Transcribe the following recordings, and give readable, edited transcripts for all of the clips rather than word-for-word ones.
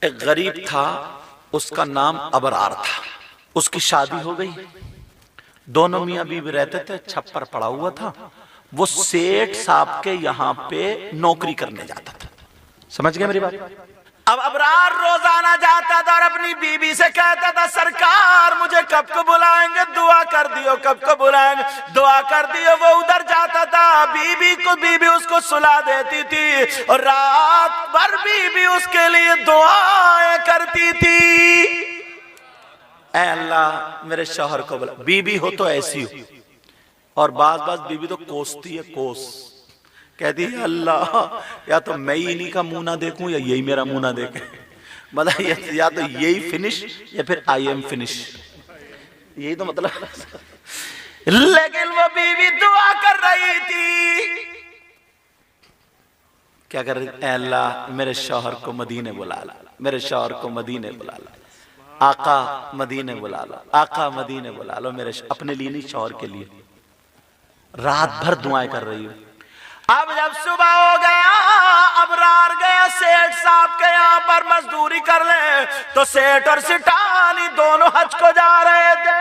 एक गरीब था, उसका नाम अबरार था। उसकी शादी हो गई, दोनों मियां बीवी रहते थे, छप्पर पड़ा हुआ था। वो सेठ साहब के यहाँ पे नौकरी करने जाता था। समझ गए मेरी बात? अब अबरार रोजाना जाता था और अपनी बीबी से कहता था, सरकार मुझे कब को बुलाएंगे, दुआ कर दियो, कब को बुलाएंगे, दुआ कर दियो। वो उधर जाता था, बीबी उसको सुला देती थी और रात भर बीबी उसके लिए दुआएं करती थी। ऐ अल्लाह मेरे शौहर को बुला। बीबी हो तो ऐसी हो, और बाज बीबी तो कोसती है, कोस कहती है अल्लाह या तो मैं ही इन्हीं का मुंह ना देखूं या यही मेरा मुंह ना देखे। मतलब या तो यही फिनिश या फिर आई एम फिनिश, यही तो मतलब। लेकिन वो बीवी दुआ कर रही थी, क्या कर रही? अल्लाह मेरे शौहर को मदीने बुला ला, मेरे शौहर को मदीने बुला ला, आका मदीने बुला लो, आका मदीने बुला लो मेरे, अपने लिए नहीं शौहर के लिए। रात भर दुआएं कर रही हो। अब जब सुबह हो गया, अबरार गया सेठ साहब के यहाँ पर मजदूरी कर ले, तो सेठ और सिटानी दोनों हज को जा रहे थे।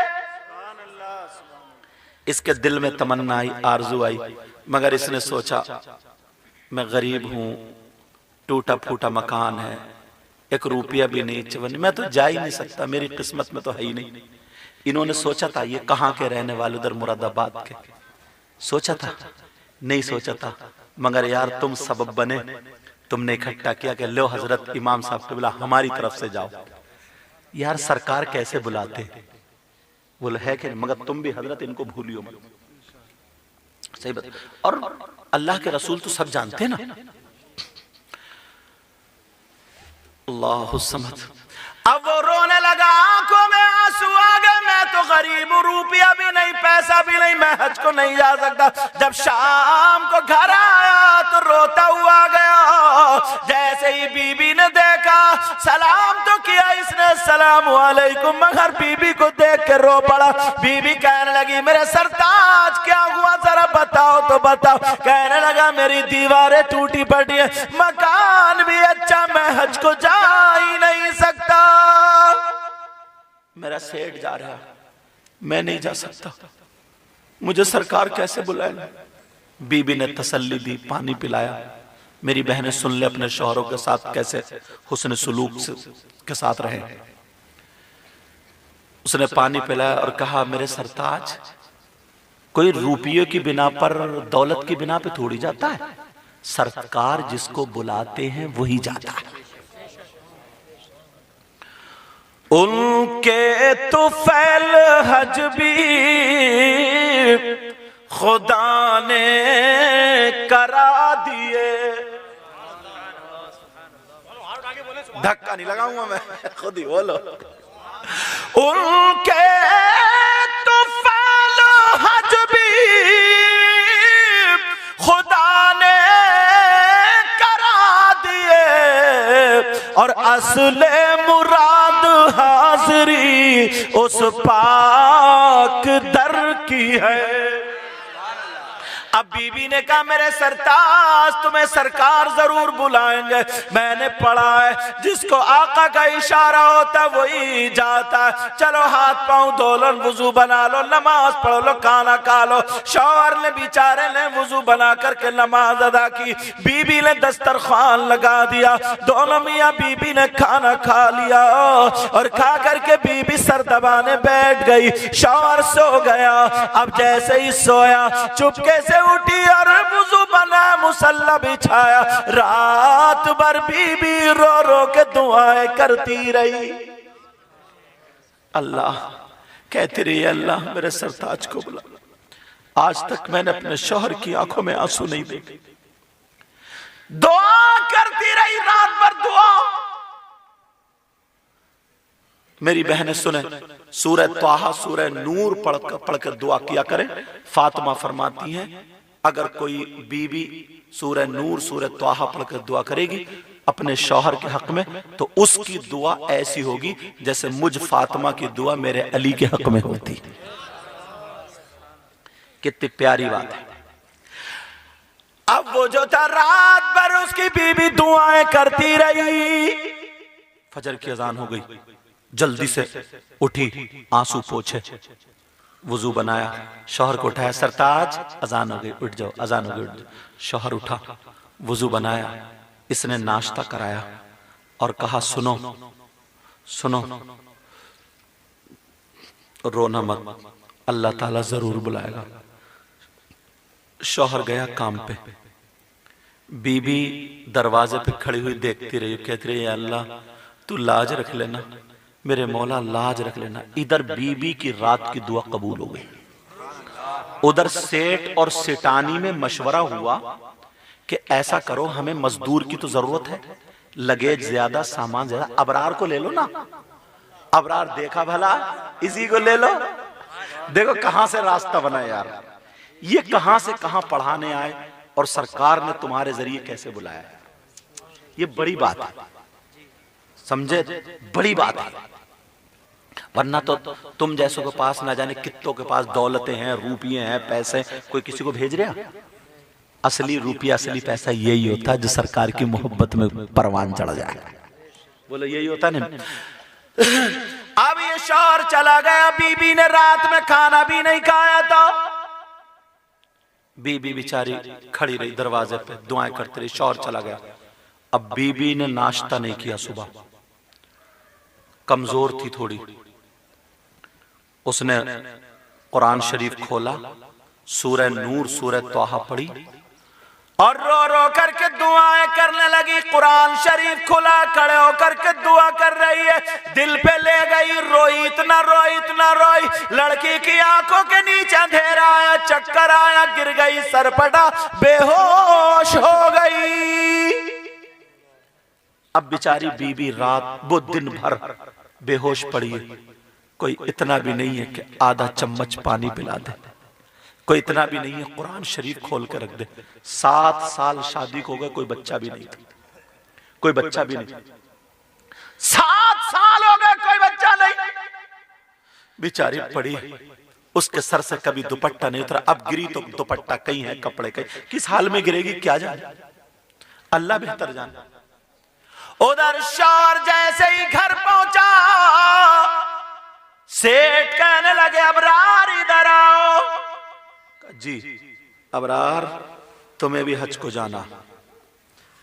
इसके दिल में तमन्ना आई, आरजू आई, मगर इसने सोचा मैं गरीब हूं, टूटा फूटा मकान है, एक रुपया भी नहीं, चवन मैं तो जा ही नहीं सकता, मेरी किस्मत में तो है ही नहीं। इन्होंने सोचा था ये कहाँ के रहने वाले, उधर मुरादाबाद के, सोचा था नहीं सोचा था, मगर यार तुम सबब बने, तुमने इकट्ठा किया कि लो हजरत इमाम साहब को बुला, हमारी तरफ से जाओ। यार सरकार कैसे बुलाते, बोले है कि मगर तुम भी हजरत इनको भूलियो मत। सही बात। और अल्लाह के रसूल तो सब जानते ना। अल्लाह समद। अब वो रोने लगा, आंखों में आंसू आ गए, मैं तो गरीब हूं, रुपया भी नहीं, पैसा भी नहीं, मैं हज को नहीं जा सकता। जब शाम को घर आया तो रोता हुआ गया। जैसे ही बीबी ने देखा, सलाम तो किया इसने, सलाम वालेकुम, मगर बीबी को देख के रो पड़ा। बीबी कहने लगी मेरे सरताज क्या हुआ, जरा बताओ तो बताओ। कहने लगा मेरी दीवारें टूटी पड़ी है, मकान भी अच्छा, मैं हज को जा ही नहीं सकता, मेरा सेठ जा रहा, मैं नहीं जा सकता, मुझे सरकार कैसे बुलाए। बीबी ने तसल्ली दी, पानी पिलाया। मेरी बहनें सुन ले अपने शौहरों के साथ कैसे हुस्न सुलूक के साथ रहे। उसने पानी पिलाया और कहा मेरे सरताज, कोई रुपये की बिना पर, दौलत की बिना पे थोड़ी जाता है, सरकार जिसको बुलाते हैं वही जाता है। उनके तुफैल हज भी खुदा ने करा दिए। धक्का नहीं लगाऊंगा मैं, खुद ही बोलो। उनके तुफैल हज भी खुदा ने करा दिए, और असले मुराद हाजिरी उस पाक दर की है। अब बीबी ने कहा मेरे सरताज तुम्हें सरकार जरूर बुलाएंगे, मैंने पढ़ा है जिसको आका का इशारा होता है वही जाता है। चलो हाथ पांव धो लो, वुजू बना लो, नमाज पढ़ लो, खाना खा लो। शौहर ने बेचारे ने वुजू बना करके नमाज अदा की, बीबी ने दस्तरखान लगा दिया, दोनों मियाँ बीबी ने खाना खा लिया, और खा करके बीबी सर दबाने बैठ गई। शौहर सो गया। अब जैसे ही सोया चुपके से उठी और वुजू बना, मुसल्ला बिछाया, रात भर बीबी रो रो के दुआएं करती रही। अल्लाह कहती रही अल्लाह मेरे सरताज को बुला। आज तक मैंने अपने शौहर की आंखों में आंसू नहीं देखे। दुआ करती रही रात भर दुआ। मेरी बहनें सुने, सूरह त्वाहा, सूरह नूर पढ़कर दुआ किया करें। फातिमा फरमाती हैं अगर कोई बीवी सूरह नूर सूरह त्वाहा पढ़कर दुआ करेगी अपने शौहर के हक में, तो उसकी दुआ ऐसी होगी जैसे मुझ फातिमा की दुआ मेरे अली के हक में होती। कितनी प्यारी बात है। अब वो जो था रात भर उसकी बीवी दुआएं करती रही। फजर की अजान हो गई, जल्दी से उठी, आंसू पोछे, वुजू बनाया, शौहर को उठाया, सरताज अजान हो गई, उठ जाओ, अजान हो गई, उठ जाओ। शौहर उठा, वुजू बनाया, इसने नाश्ता कराया और कहा सुनो सुनो, रोना मत, अल्लाह ताला जरूर बुलाएगा। शौहर गया काम पे, बीबी दरवाजे पे खड़ी हुई देखती रही, कहती रही अल्लाह तू लाज रख लेना, मेरे मौला लाज रख लेना। इधर बीबी की रात की दुआ कबूल हो गई, उधर सेठ और सेठानी में मशवरा हुआ कि ऐसा करो, हमें मजदूर की तो जरूरत है, लगेज ज्यादा, सामान ज्यादा, अबरार को ले लो ना। अबरार देखा भला, इसी को ले लो। देखो कहां से रास्ता बना यार, ये कहां से कहां पढ़ाने आए और सरकार ने तुम्हारे जरिए कैसे बुलाया। ये बड़ी बात है, समझे, बड़ी बात है। वरना तो तुम जैसों के पास ना जाने कित्तों के पास दौलतें हैं, रुपये हैं, पैसे, कोई किसी को भेज रहा। असली रुपया, असली पैसा यही होता है जो सरकार की मोहब्बत में परवान चढ़ जाए। बोलो यही होता है ना। अब ये शौहर चला गया, बीबी ने रात में खाना भी नहीं खाया था। बीबी बेचारी खड़ी रही दरवाजे पे, दुआएं करती रही, शौहर चला गया। अब बीबी ने नाश्ता नहीं किया, सुबह कमजोर थी थोड़ी, उसने कुरान शरीफ खोला, सूरह नूर, सूरह तौहा पढ़ी और रो रो करके दुआएं करने लगी। कुरान शरीफ खुला, खड़े होकर के दुआ कर रही है, दिल पे ले गई, रोई, इतना रोई, इतना रोई, लड़की की आंखों के नीचे अंधेरा आया, चक्कर आया, गिर गई, सर फटा, बेहोश हो गई। अब बेचारी बीबी रात, वो दिन भर बेहोश पड़ी है। कोई इतना भी नहीं है कि आधा चम्मच पानी पिला दे, कोई इतना भी नहीं है कुरान शरीफ खोल के रख दे। 7 साल शादी को हो गए, कोई बच्चा भी नहीं था, कोई बच्चा भी नहीं। 7 साल हो गए, कोई बच्चा नहीं। बेचारी पड़ी, उसके सर से कभी दुपट्टा नहीं उतरा। अब गिरी तो दुपट्टा कहीं है, कपड़े कहीं, किस हाल में गिरेगी क्या जाने, अल्लाह बेहतर जाने। उधर शौहर जैसे ही घर पहुंचा, सेठ कहने लगे अबरार इधर आओ। जी अबरार, तुम्हें भी हज को जाना,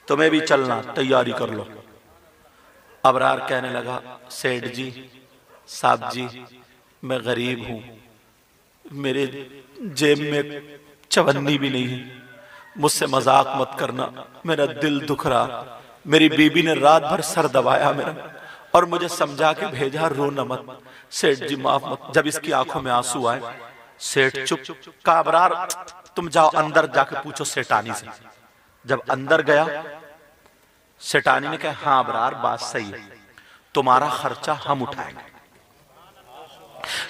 तुम्हें भी चलना, तैयारी कर लो। अबरार कहने लगा सेठ जी, साहब जी, मैं गरीब हूं, मेरे जेब में चवन्नी भी नहीं है, मुझसे मजाक मत करना, मेरा दिल दुख रहा, मेरी बीबी ने रात भर सर दबाया मेरा और मुझे समझा के भेजा, रोना मत, सेठ जी माफ मत। जब इसकी आंखों में आंसू आए, सेठ चुप का, अबरार तुम जाओ अंदर जाके पूछो सेठानी से। जब अंदर गया, सेठानी ने कहा हाँ अबरार बात सही है, तुम्हारा खर्चा हम उठाएंगे,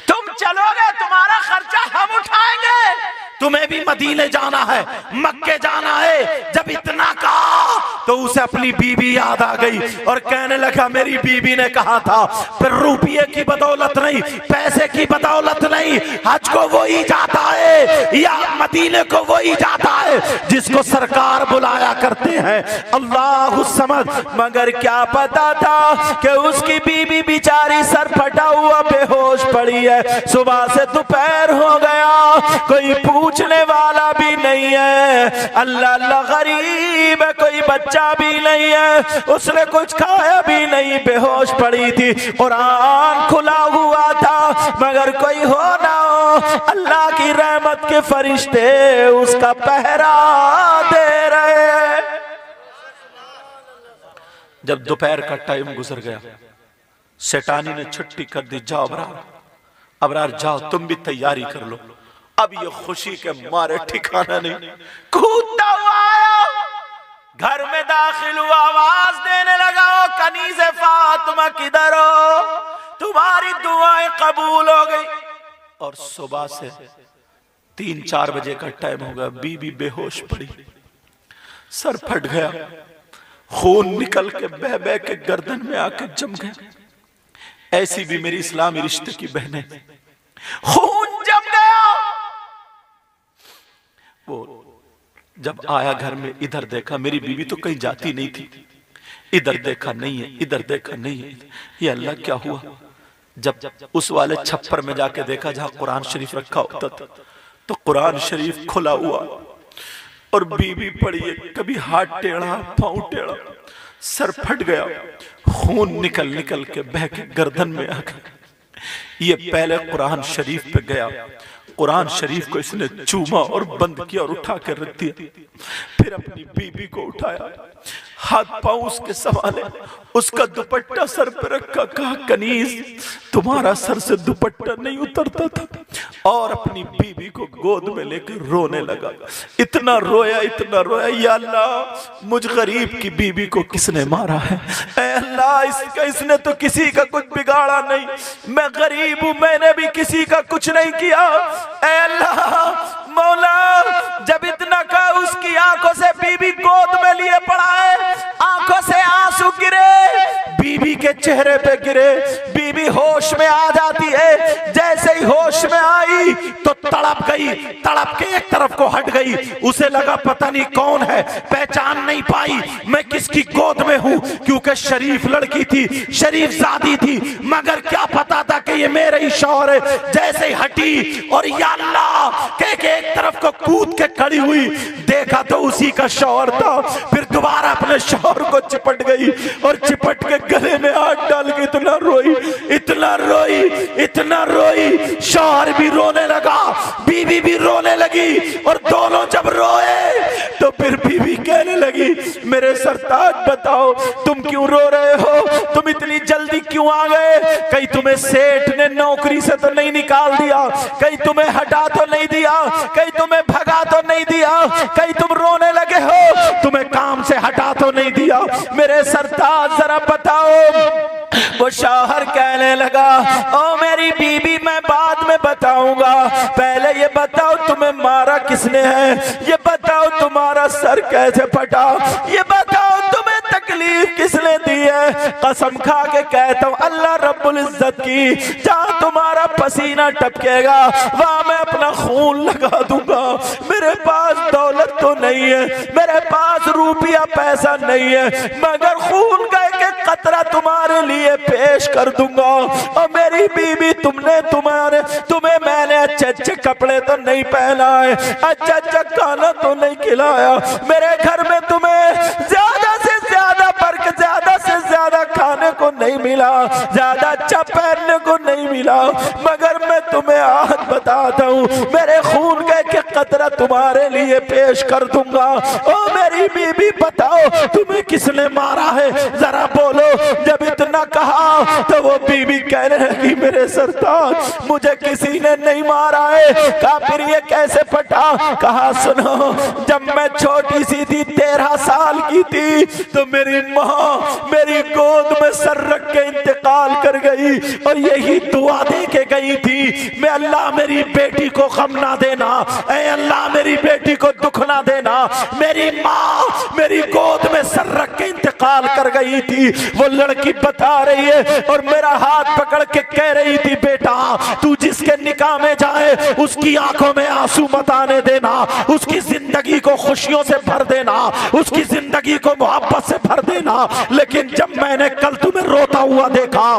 तुम चलोगे तुम्हारा खर्चा हम उठाएंगे, तुम्हें भी मदीने जाना है, मक्के जाना है। जब इतना कहा तो उसे अपनी बीबी याद आ गई और कहने लगा मेरी बीबी ने कहा था, फिर रुपये की बदौलत नहीं, पैसे की बदौलत नहीं, हज को वो ही जाता है या मदीने को वो ही जाता है जिसको सरकार बुलाया करते हैं। अल्लाह समझ। मगर क्या पता था कि उसकी बीबी बेचारी सर फटा हुआ बेहोश पड़ी है, सुबह से दोपहर हो गया, कोई पूछने वाला भी नहीं है, अल्लाह अल्लाह गरीब है, कोई बच्चा भी नहीं है, उसने कुछ खाया भी नहीं, बेहोश पड़ी थी, कुरान खुला हुआ था, मगर कोई हो ना हो, अल्लाह की रहमत के फरिश्ते उसका पहरा दे रहे हैं। जब दोपहर का टाइम गुजर गया, सेठानी ने छुट्टी कर दी, जाओ अबरार, अबरार जाओ, तुम भी तैयारी कर लो। अब ये खुशी के मारे ठिकाना नहीं, कूदता हुआ आया, घर में दाखिल हुआ, आवाज देने लगा, ओ कनीज़े फातिमा किधर हो, तुम्हारी दुआएं कबूल हो गई। और सुबह से 3-4 बजे का टाइम हो गया, बीबी बेहोश पड़ी, सर फट गया, खून निकल के बह बह के गर्दन में आके जम गया। ऐसी भी मेरी इस्लामी रिश्ते की बहनें, खून जम गया। वो जब आया घर में, इधर देखा, मेरी बीवी तो कहीं जाती नहीं थी, इधर देखा नहीं है, इधर देखा नहीं है। ये अल्लाह क्या हुआ? जब उस वाले छप्पर में जाके देखा जहां कुरान शरीफ रखा होता था, तो कुरान शरीफ खुला हुआ और बीबी पड़ी है, कभी हाथ टेढ़ा, पांव टेढ़ा, सर फट गया, खून निकल निकल के बह के गर्दन में आ गया। ये पहले कुरान शरीफ पे गया, कुरान शरीफ को इसने चूमा और बंद किया और उठा कर रख दिया। फिर अपनी बीबी को उठाया, हाथ पांव उसके संभाले, उसका दुपट्टा सर पे रखा, कहा कनीज तुम्हारा सर से दुपट्टा नहीं उतरता था, और अपनी बीबी को गोद में लेकर रोने लगा। इतना रोया, इतना रोया, या अल्लाह मुझ गरीब की बीबी को किसने मारा है? ऐ अल्लाह इसने तो किसी का कुछ बिगाड़ा नहीं, मैं गरीब हूं, मैंने भी किसी का कुछ नहीं किया। ऐ अल्लाह मौला, जब इतना कहा उसकी आंखों से बीबी गोद में लिए पड़ा है, आंखों से आंसू गिरे, बीबी के चेहरे पे गिरे, बीबी होश में आ जाती है। जैसे ही होश में आई तो तड़प गई, तड़प के एक तरफ को हट गई। उसे लगा पता नहीं कौन है, पहचान नहीं पाई मैं किसकी गोद में हूं, क्योंकि शरीफ लड़की थी, शरीफ जादी थी, मगर क्या पता था कि ये मेरे ही शौहर है। जैसे ही हटी और या अल्लाह कह के एक तरफ को कूद के खड़ी हुई, देखा तो उसी का शौहर था। फिर दोबारा अपने शौहर को चिपट गई और चिपट के गले में हाथ डाल के इतना रोई, इतना रोई, इतना रोई, शौहर भी रोने लगा, बीवी भी रोने लगी। और दोनों जब रोए तो फिर बीवी कहने लगी, मेरे सरताज बताओ तुम क्यों रो रहे हो, तुम इतनी जल्दी क्यों आ गए? कहीं तुम्हें सेठ ने नौकरी से तो नहीं निकाल दिया, कहीं तुम्हें हटा तो नहीं दिया, कहीं तुम्हें भगा तो नहीं दिया, कहीं तुम रोने लगे हो, तुम्हें काम से हटा तो नहीं दिया? मेरे सरताज जरा बताओ। वो शौहर कहने लगा, ओ मेरी बीबी मैं बाद में बताऊंगा, पहले ये बताओ तुम्हें मारा किसने है, ये बताओ तुम्हारा सर कैसे फटा, ये बताओ तुम्हें तकलीफ किसने दी है? कसम खा के कहता हूँ अल्लाह रब्बुल इज्जत की, जहाँ तुम्हारा पसीना टपकेगा वहां मैं अपना खून लगा दूंगा। मेरे पास दौलत तो नहीं है, मेरे पास रुपया पैसा नहीं है, मगर खून का एक कतरा तुम्हारे लिए पेश कर दूंगा। और मेरी बीबी तुम्हें मैंने अच्छे अच्छे कपड़े तो नहीं पहनाए, अच्छा अच्छा खाना तो नहीं खिलाया, मेरे घर में तुम्हें ज्यादा से ज्यादा बरकत, ज्यादा से ज्यादा खाने को नहीं मिला, ज्यादा अच्छा पहनने को नहीं मिला, मगर मैं तुम्हें आज बताता हूँ मेरे खून का एक कतरा तुम्हारे लिए पेश कर दूंगा। ओ मेरी बीबी बताओ तुम्हें किसने मारा है, जरा बोलो। जब इतना कहा तो वो बीबी कहने लगी, मेरे सरताज मुझे किसी ने नहीं मारा है। कहा फिर ये कैसे फटा? कहा सुनो, जब मैं छोटी सी थी, 13 साल की थी, तो मेरी माँ मेरी गोद में सर रख के इंतकाल कर गई और यही दुआ दे के गई थी, मैं अल्लाह मेरी बेटी को गम ना देना, ऐ अल्लाह मेरी बेटी को दुख ना देना। मेरी माँ मेरी गोद में सर रख के इंतकाल कर गई थी। वो लड़की बता रही है और मेरा हाथ पकड़ के कह रही थी, बेटा तू जिसके निकाह में जाए उसकी आंखों में आंसू मत आने देना, उसकी जिंदगी को खुशियों से भर देना, उसकी जिंदगी को मोहब्बत से भर देना। लेकिन जब मैंने कल तुम्हें रोता हुआ देखा,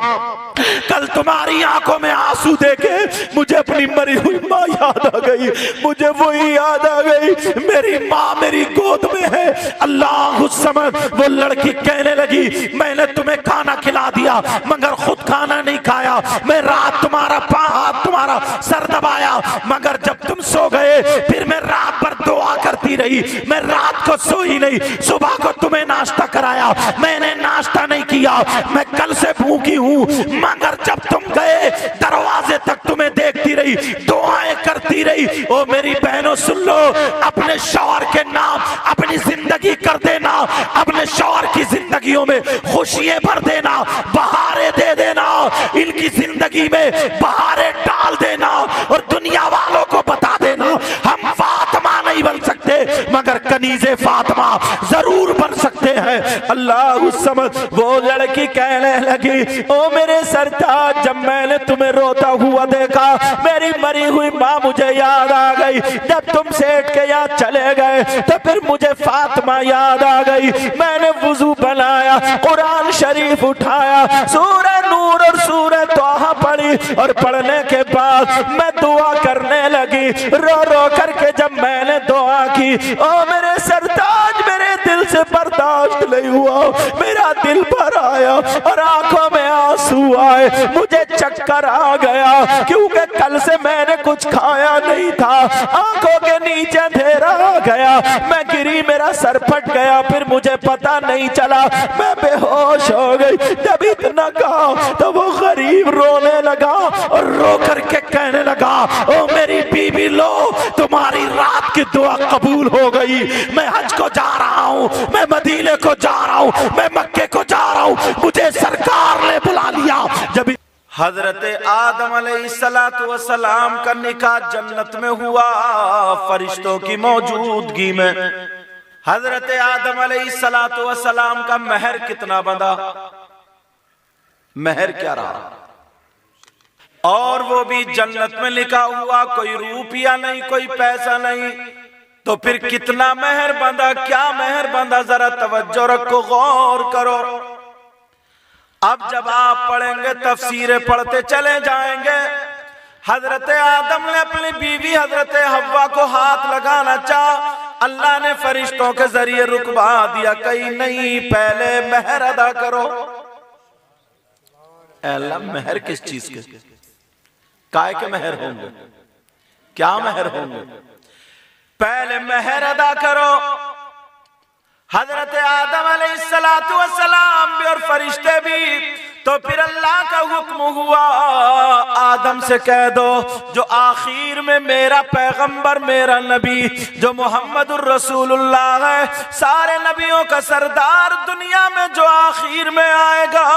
कल तुम्हारी आंखों में आंसू देखे, मुझे अपनी मरी हुई माँ याद आ गई, मुझे वही याद आ गई, मेरी माँ मेरी गोद में है। अल्लाह उस समय वो लड़की कहने लगी, मैंने तुम्हें खाना खिला दिया मगर खुद खाना नहीं खाया, मैं रात तुम्हारा हाथ तुम्हारा सर दबाया, मगर जब तुम सो गए फिर मैं रात भर दुआ करती रही, मैं रात को सोई नहीं, सुबह को तुम्हें नाश्ता कराया, मैंने नाश्ता नहीं किया, मैं कल से भूखी हूँ, मगर जब तुम गए दरवाजे तक तुम्हें देखती रही, दुआएं करती रही। ओ मेरी बहनों सुन लो, अपने शौहर के नाम अपनी जिंदगी कर देना, अपने शौहर की जिंदगियों में खुशियां भर देना, बहारें दे देना, इनकी जिंदगी में बहारें डाल देना और दुनिया वालों को बता देना हम फातिमा नहीं बन सकते मगर कनीज़े फातिमा जरूर बन सकते हैं। अल्लाह समझ। वो लड़की कहने लगी, ओ मेरे सरताज, जब मैंने तुम्हें रोता हुआ देखा, मेरी मरी हुई माँ मुझे याद आ गई। जब तुम सेठ के यहाँ चले गए तो फिर मुझे फातिमा याद आ गई। मैंने वुजू बनाया, कुरान शरीफ उठाया, सूरह नूर और सूरह तोहा पढ़ी, और पढ़ने के बाद मैं दुआ करने लगी। रो रो करके जब मैंने दुआ की, ओ मेरे सरताज, मेरे दिल से बर्दाश्त नहीं हुआ, मेरा दिल भर आया और आंखों में आंसू आए, मुझे चक्कर आ गया, क्योंकि कल से मैंने कुछ खाया नहीं था, आंखों के नीचे अंधेरा आ गया, मैं गिरी, मेरा सर फट गया, फिर मुझे पता नहीं चला, मैं बेहोश हो गई। जब इतना कहा तो वो गरीब रोने लगा और रो करके कहने लगा, ओ मेरी बीबी, लो तुम्हारी रात की दुआ कबूल हो गई। मैं हज को जा रहा हूँ, मैं मदीने को जा रहा हूँ, मैं मक्के को जा रहा हूँ, मुझे सरकार ने बुला लिया। जब हजरत आदम अलैहिस्सलाम का निकाह जन्नत में हुआ, फरिश्तों की मौजूदगी में, हजरत आदम अलैहिस्सलाम का महर कितना बंधा, महर क्या रहा, और वो भी जन्नत में लिखा हुआ, कोई रुपया नहीं, कोई पैसा नहीं, तो फिर कितना महर बंधा, क्या महर बंधा, जरा तवज्जो रखो, गौर करो। अब जब आप पढ़ेंगे, तफसीरें पढ़ते चले जाएंगे, हजरत आदम ने अपनी बीवी हजरत हव्वा को हाथ लगाना चाहा, अल्लाह ने फरिश्तों के जरिए रुकवा दिया, कहीं नहीं, पहले महर अदा करो। अल्लाह, महर किस चीज के, काय के महर होंगे, क्या महर होंगे, पहले महर अदा करो। हजरत आदम अलैहिस्सलाम भी और फरिश्ते भी, तो फिर अल्लाह का हुक्म हुआ, आदम से कह दो, जो आखिर में मेरा पैगंबर, मेरा नबी, जो मोहम्मदुर रसूलुल्लाह है, सारे नबियों का सरदार, दुनिया में जो आखिर में आएगा,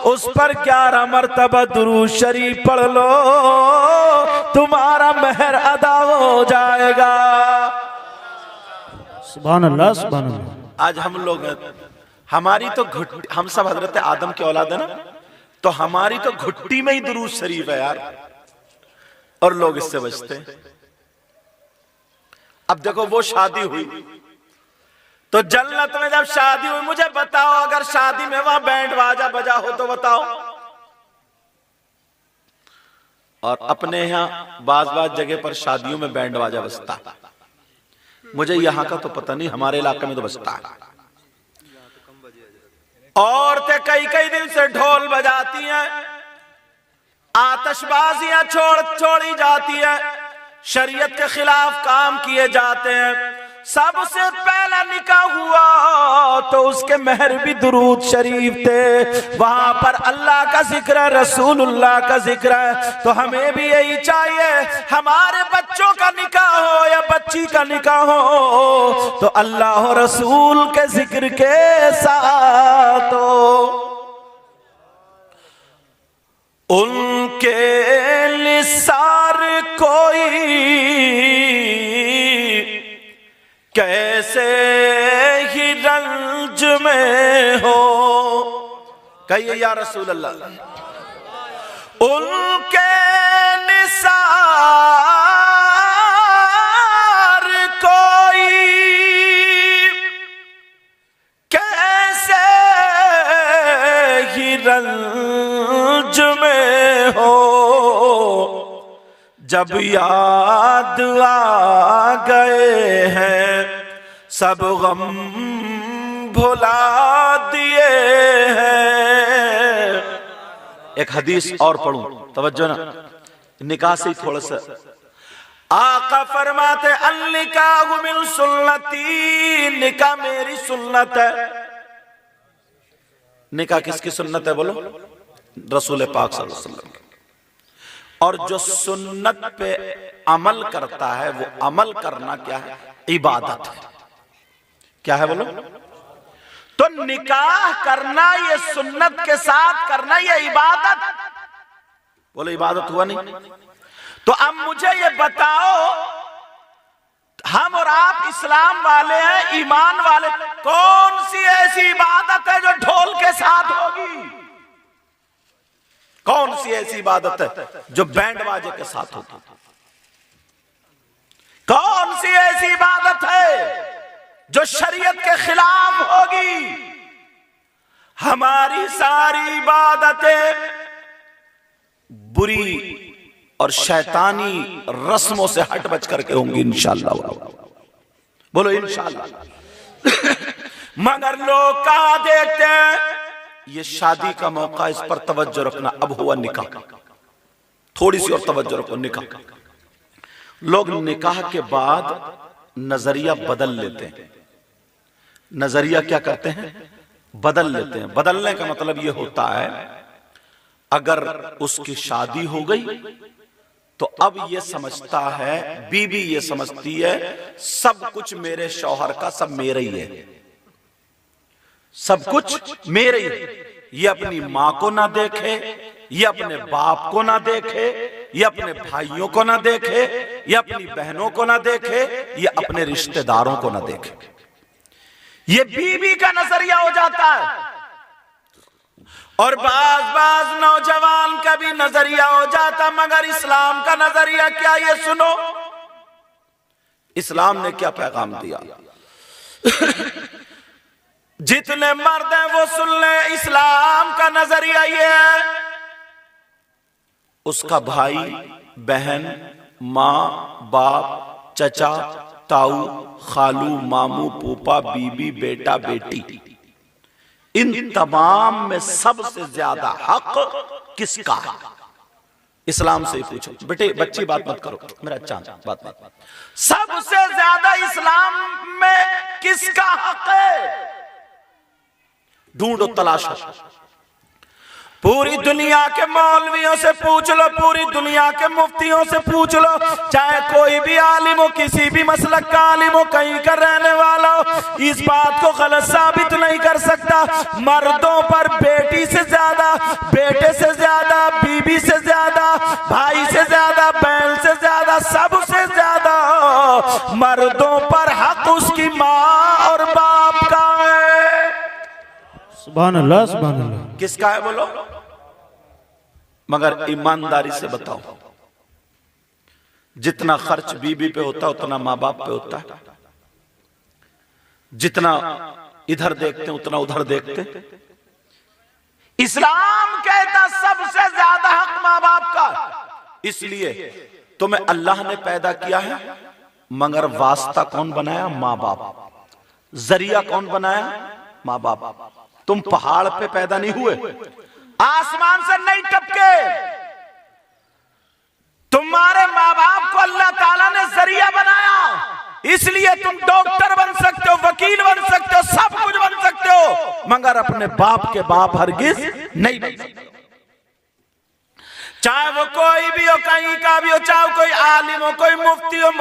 उस पर 11 मरतबा दुरूद शरीफ पढ़ लो, तुम्हारा महर अदा हो जाएगा। सुभान अल्लाह, सुभान अल्लाह। आज हम लोग, हमारी तो घुट्टी, हम सब हजरत आदम के औलाद है ना, तो हमारी तो घुट्टी में ही दुरूद शरीफ है यार, और लोग इससे बचते हैं। अब देखो, वो शादी हुई तो जन्नत में जब शादी हुई, मुझे बताओ, अगर शादी में वहां बैंड बाजा बजा हो तो बताओ। और अपने यहाँ बाज जगह पर शादियों में बैंड बाजा बजता, मुझे यहां का तो पता नहीं, हमारे इलाके में तो बजता है। औरतें कई कई दिन से ढोल बजाती हैं, आतिशबाजियां छोड़ी जाती हैं, शरीयत के खिलाफ काम किए जाते हैं। सबसे पहला निकाह हुआ तो उसके महर भी दुरूद शरीफ थे, वहां पर अल्लाह का जिक्र है, रसूलुल्लाह का जिक्र है। तो हमें भी यही चाहिए, हमारे बच्चों का निकाह हो या बच्ची का निकाह हो, तो अल्लाह और रसूल के जिक्र के साथ हो। उनके निसार कोई कैसे ही रंज में हो, कहिए या रसूल अल्लाह। उनके निसार कोई कैसे ही रंज में हो, जब याद आ गए हैं सब गम भुला दिए हैं। एक हदीस और पढ़ूं, तवज्जो ना, निकाह से ही थोड़ा सा। आका फरमाते, अन्निकाहु मिन सुन्नती, निकाह मेरी सुन्नत है। निकाह किसकी सुन्नत है बोलो? रसूल पाक सल्लल्लाहु अलैहि वसल्लम। और जो सुन्नत पे अमल करता है, वो अमल करना क्या है? इबादत है। क्या है बोलो? तो निकाह करना, ये सुन्नत के साथ करना, ये इबादत। बोलो इबादत हुआ नहीं? तो अब मुझे ये बताओ, हम और आप इस्लाम वाले हैं, ईमान वाले। कौन सी ऐसी इबादत है जो ढोल के साथ होगी? कौन सी ऐसी इबादत है जो बैंड बाजे के साथ होगी? कौन सी ऐसी इबादत है जो शरीयत के खिलाफ होगी? हमारी सारी इबादतें बुरी और शैतानी रस्मों से हट बच करके होंगी इंशाअल्लाह। बोलो इंशाअल्लाह। मगर लोग कहां देखते हैं? ये शादी का मौका, इस पर तवज्जो रखना। अब हुआ निकाह, थोड़ी सी और तवज्जो रखो। निकाह, लोग निकाह के बाद नजरिया बदल लेते हैं। नजरिया क्या करते हैं? बदल लेते हैं। बदलने का मतलब यह होता है, अगर उसकी शादी हो गई तो अब ये समझता है, बीवी ये समझती है, सब कुछ मेरे शौहर का, सब मेरा ही है, सब कुछ मेरे ही है। ये अपनी मां को ना देखे, ये अपने बाप को ना देखे, ये अपने भाइयों को ना देखे, ये अपनी बहनों को ना देखे, ये अपने रिश्तेदारों को ना देखे। ये बीवी का नजरिया हो जाता है। और बाज नौजवान का भी नजरिया हो जाता। मगर इस्लाम का नजरिया क्या? ये सुनो, इस्लाम ने क्या पैगाम दिया। जितने मर्द हैं वो सुन ले, इस्लाम का नजरिया ये है, उसका भाई बहन, मां बाप, चचा ताऊ, खालू मामू फूफा, बीबी बेटा बेटी, इन तमाम में सबसे ज्यादा हक किसका है? इस्लाम से ही पूछो। बेटे बच्ची बात मत करो, मेरा चांद बात मत। सबसे ज्यादा इस्लाम में किसका हक है? ढूंढो, तलाशो। पूरी दुनिया के मौलवियों से पूछ लो, पूरी दुनिया के मुफ्तियों से पूछ लो, चाहे कोई भी आलिम हो, किसी भी मसलक का आलिम हो, कहीं का रहने वाला हो, इस बात को गलत साबित नहीं कर सकता। मर्दों पर बेटी से ज्यादा, बेटे से ज्यादा, बीबी से ज्यादा, भाई से ज्यादा, बहन से ज्यादा, सबसे ज्यादा मर्दों पर हक उसकी माँ और बाप का है। सुभान अल्लाह, सुभान अल्लाह। किसका है बोलो? मगर ईमानदारी से बताओ, जितना खर्च बीबी पे होता है उतना माँ बाप पे होता है। जितना इधर देखते उतना उधर देखते। इस्लाम कहता सबसे ज्यादा हक माँ बाप का। इसलिए तुम्हें अल्लाह ने पैदा किया है, मगर वास्ता कौन बनाया? माँ बाप। जरिया कौन बनाया? माँ बाप। तुम पहाड़ पे पैदा नहीं हुए, आसमान से नहीं टपके। तुम्हारे माँ बाप को अल्लाह ताला ने जरिया बनाया, इसलिए तुम डॉक्टर बन सकते हो, वकील बन सकते हो, सब कुछ बन सकते हो, मगर अपने बाप के बाप हरगिज नहीं बन सकते। चाहे वो कोई भी हो, कहीं का भी हो, चाहे कोई आलिम हो, कोई मुफ्ती हो।